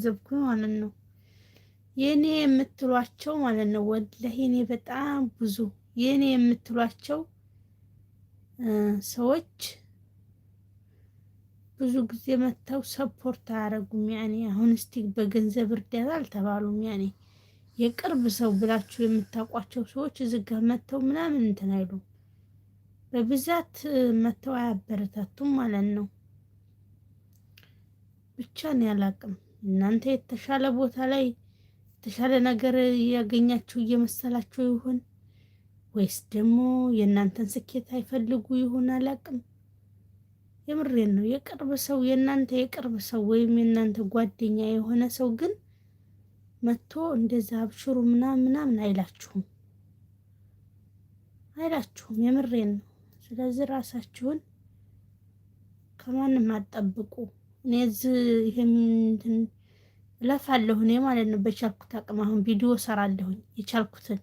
ዘብኩ ማለት ነው። የኔ የምትሏቸው ማለት ነው ወላሂ እኔ በጣም ብዙ የኔ የምትሏቸው ሰዎች ብዙ ጊዜ መተው ሰፖርት አያረጉም። ያኔ አሁን እስቲ በገንዘብ እርዳታ አልተባሉም። ያኔ የቅርብ ሰው ብላችሁ የምታውቋቸው ሰዎች እዚህ ጋር መተው ምናምን እንትን አይሉም። በብዛት መተው አያበረታቱም ማለት ነው። ብቻ ነው ያላቅም። እናንተ የተሻለ ቦታ ላይ የተሻለ ነገር ያገኛችሁ እየመሰላችሁ ይሆን ወይስ ደግሞ የእናንተን ስኬት አይፈልጉ ይሆን አላቅም። የምሬን ነው። የቅርብ ሰው የእናንተ የቅርብ ሰው ወይም የእናንተ ጓደኛ የሆነ ሰው ግን መጥቶ እንደዛ አብሽሩ ምናምን አይላችሁም። የምሬን ነው። ስለዚህ ራሳችሁን ከማንም አትጠብቁ። እኔ እዚህ ይሄን እለፋለሁ እኔ ማለት ነው በቻልኩት አቅም አሁን ቪዲዮ ሰራለሁኝ የቻልኩትን